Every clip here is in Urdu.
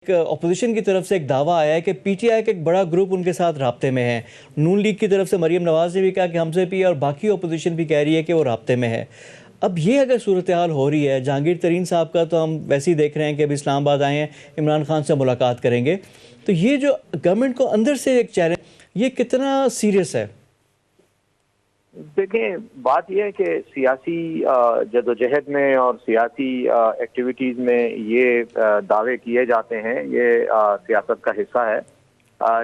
اپوزیشن کی طرف سے ایک دعویٰ آیا ہے کہ پی ٹی آئی کا ایک بڑا گروپ ان کے ساتھ رابطے میں ہے. نون لیگ کی طرف سے مریم نواز نے بھی کہا کہ ہم سے بھی، اور باقی اپوزیشن بھی کہہ رہی ہے کہ وہ رابطے میں ہے. اب یہ اگر صورتحال ہو رہی ہے، جہانگیر ترین صاحب کا تو ہم ویسے ہی دیکھ رہے ہیں کہ اب اسلام آباد آئے ہیں، عمران خان سے ملاقات کریں گے، تو یہ جو گورنمنٹ کو اندر سے ایک چیلنج، یہ کتنا سیریس ہے؟ دیکھیں، بات یہ ہے کہ سیاسی جدوجہد میں اور سیاسی ایکٹیویٹیز میں یہ دعوے کیے جاتے ہیں، یہ سیاست کا حصہ ہے.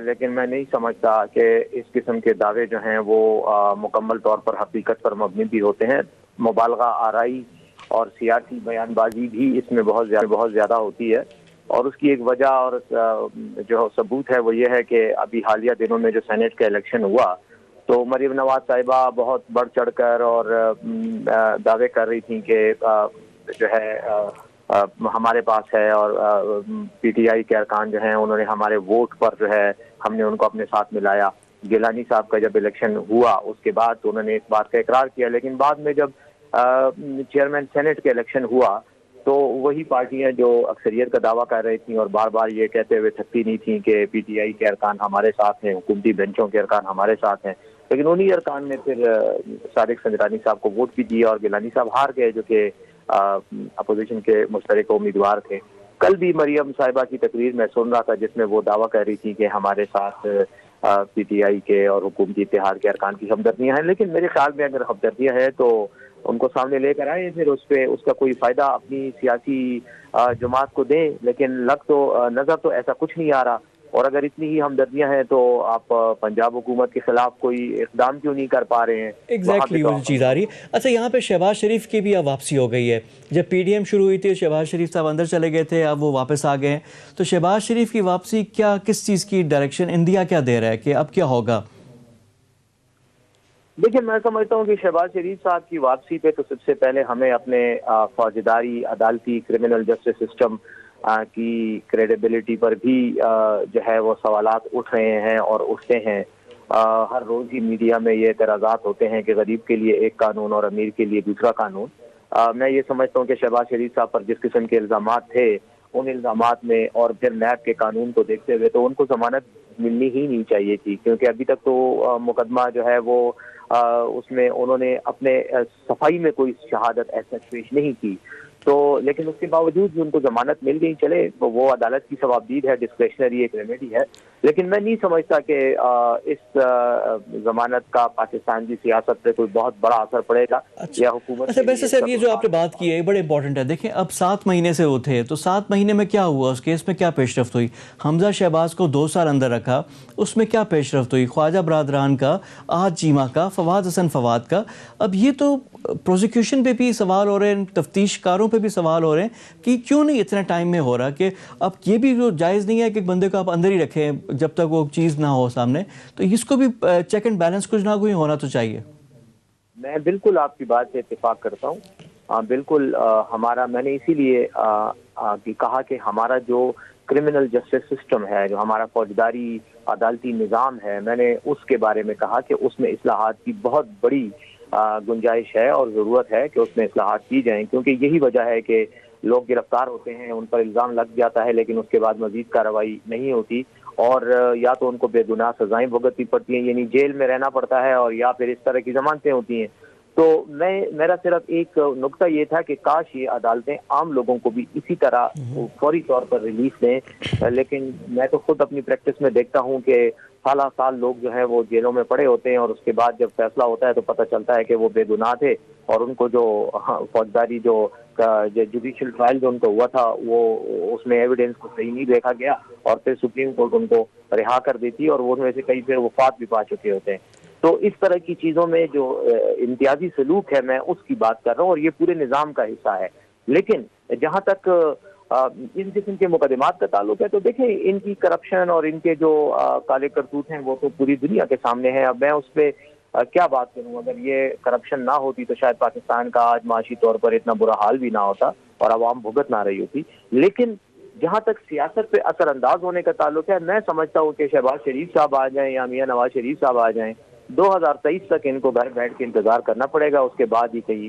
لیکن میں نہیں سمجھتا کہ اس قسم کے دعوے جو ہیں وہ مکمل طور پر حقیقت پر مبنی بھی ہوتے ہیں. مبالغہ آرائی اور سیاسی بیان بازی بھی اس میں بہت زیادہ ہوتی ہے، اور اس کی ایک وجہ اور جو ثبوت ہے وہ یہ ہے کہ ابھی حالیہ دنوں میں جو سینٹ کا الیکشن ہوا تو مریم نواز صاحبہ بہت بڑھ چڑھ کر اور دعوے کر رہی تھیں کہ جو ہے ہمارے پاس ہے، اور پی ٹی آئی کے ارکان جو ہیں انہوں نے ہمارے ووٹ پر جو ہے ہم نے ان کو اپنے ساتھ ملایا. گیلانی صاحب کا جب الیکشن ہوا اس کے بعد تو انہوں نے اس بات کا اقرار کیا، لیکن بعد میں جب چیئرمین سینٹ کے الیکشن ہوا تو وہی پارٹیاں جو اکثریت کا دعویٰ کر رہی تھیں اور بار بار یہ کہتے ہوئے تھکتی نہیں تھیں کہ پی ٹی آئی کے ارکان ہمارے ساتھ ہیں، حکومتی بینچوں کے ارکان ہمارے ساتھ ہیں، لیکن انہی ارکان نے پھر صادق سنجرانی صاحب کو ووٹ بھی دیا اور گیلانی صاحب ہار گئے جو کہ اپوزیشن کے مشترکہ امیدوار تھے. کل بھی مریم صاحبہ کی تقریر میں سن رہا تھا جس میں وہ دعویٰ کر رہی تھی کہ ہمارے ساتھ پی ٹی آئی کے اور حکومتی اتحاد کے ارکان کی ہمدردیاں ہیں. لیکن میرے خیال میں اگر ہمدردیاں ہیں تو ان کو سامنے لے کر آئیں، پھر اس کا کوئی فائدہ اپنی سیاسی جماعت کو دیں، لیکن نظر تو ایسا کچھ نہیں آ رہا. اور اگر اتنی ہی ہمدردیاں ہیں تو آپ پنجاب حکومت کے خلاف کوئی اقدام کیوں نہیں کر پا رہے ہیں؟ ایگزیکٹلی وہ چیز آ رہی ہے. اچھا، یہاں پہ شہباز شریف کی بھی اب واپسی ہو گئی ہے. جب پی ڈی ایم شروع ہوئی تھی شہباز شریف صاحب اندر چلے گئے تھے، اب وہ واپس آ گئے ہیں. تو شہباز شریف کی واپسی کس چیز کی ڈائریکشن انڈیا کیا دے رہا ہے کہ اب کیا ہوگا؟ دیکھیں، میں سمجھتا ہوں کہ شہباز شریف صاحب کی واپسی پہ تو سب سے پہلے ہمیں اپنے فوجداری، عدالتی، کرمنل جسٹس سسٹم کی کریڈیبلٹی پر بھی جو ہے وہ سوالات اٹھ رہے ہیں اور اٹھتے ہیں. ہر روز ہی میڈیا میں یہ اعتراضات ہوتے ہیں کہ غریب کے لیے ایک قانون اور امیر کے لیے دوسرا قانون. میں یہ سمجھتا ہوں کہ شہباز شریف صاحب پر جس قسم کے الزامات تھے ان الزامات میں اور پھر نیب کے قانون کو دیکھتے ہوئے تو ان کو ضمانت ملنی ہی نہیں چاہیے تھی، کیونکہ ابھی تک تو مقدمہ جو ہے وہ اس میں انہوں نے اپنے صفائی میں کوئی شہادت ایسا پیش نہیں کی. تو لیکن اس کے باوجود بھی ان کو ضمانت مل گئی. چلے وہ عدالت کی ثوابدید ہے، ڈسکریشنری ایک ریمیڈی ہے، لیکن میں نہیں سمجھتا کہ اس ضمانت کا پاکستان کی سیاست پہ کوئی بہت بڑا اثر پڑے گا یا حکومت. اچھا، ویسے سر یہ جو آپ نے بات کی ہے بڑے امپورٹنٹ ہے. دیکھیں، اب 7 مہینے سے وہ تھے تو 7 مہینے میں کیا ہوا؟ اس کیس میں کیا پیش رفت ہوئی؟ حمزہ شہباز کو 2 سال اندر رکھا، اس میں کیا پیش رفت ہوئی؟ خواجہ برادران کا، احد چیمہ کا، فواد حسن فواد کا. اب یہ تو پروزیکیوشن پہ بھی سوال ہو رہے ہیں، تفتیش کاروں پہ بھی سوال ہو رہے ہیں کہ کیوں نہیں اتنا ٹائم میں ہو رہا. کہ اب یہ بھی جو جائز نہیں ہے کہ ایک بندے کو آپ اندر ہی رکھیں جب تک وہ چیز نہ ہو سامنے، تو اس کو بھی چیک اینڈ بیلنس کچھ نہ کوئی ہونا تو چاہیے. میں بالکل آپ کی بات سے اتفاق کرتا ہوں. بالکل میں نے اسی لیے کہا کہ ہمارا جو کرمنل جسٹس سسٹم ہے، جو ہمارا فوجداری عدالتی نظام ہے، میں نے اس کے بارے میں کہا کہ اس میں اصلاحات کی بہت بڑی گنجائش ہے اور ضرورت ہے کہ اس میں اصلاحات کی جائیں، کیونکہ یہی وجہ ہے کہ لوگ گرفتار ہوتے ہیں، ان پر الزام لگ جاتا ہے لیکن اس کے بعد مزید کارروائی نہیں ہوتی، اور یا تو ان کو بے گناہ سزائیں بھگتنی پڑتی ہیں، یعنی جیل میں رہنا پڑتا ہے، اور یا پھر اس طرح کی ضمانتیں ہوتی ہیں. تو میرا صرف ایک نقطہ یہ تھا کہ کاش یہ عدالتیں عام لوگوں کو بھی اسی طرح فوری طور پر ریلیف دیں. لیکن میں تو خود اپنی پریکٹس میں دیکھتا ہوں کہ سال لوگ جو ہیں وہ جیلوں میں پڑے ہوتے ہیں، اور اس کے بعد جب فیصلہ ہوتا ہے تو پتہ چلتا ہے کہ وہ بے گناہ تھے، اور ان کو جو فوجداری جو جوڈیشل ٹرائل جو ان کو ہوا تھا وہ اس میں ایویڈنس کو صحیح نہیں دیکھا گیا، اور پھر سپریم کورٹ ان کو رہا کر دیتی، اور وہ ان میں سے کئی پھر وفات بھی پا چکے ہوتے ہیں. تو اس طرح کی چیزوں میں جو امتیازی سلوک ہے میں اس کی بات کر رہا ہوں، اور یہ پورے نظام کا حصہ ہے. لیکن جہاں تک اس قسم کے مقدمات کا تعلق ہے تو دیکھیں، ان کی کرپشن اور ان کے جو کالے کرتوت ہیں وہ تو پوری دنیا کے سامنے ہیں. اب میں اس پہ کیا بات کروں؟ اگر یہ کرپشن نہ ہوتی تو شاید پاکستان کا آج معاشی طور پر اتنا برا حال بھی نہ ہوتا اور عوام بھگت نہ رہی ہوتی. لیکن جہاں تک سیاست پہ اثر انداز ہونے کا تعلق ہے، میں سمجھتا ہوں کہ شہباز شریف صاحب آ جائیں یا میاں نواز شریف صاحب آ جائیں، 2023 تک ان کو گھر بیٹھ کے انتظار کرنا پڑے گا، اس کے بعد ہی کہیں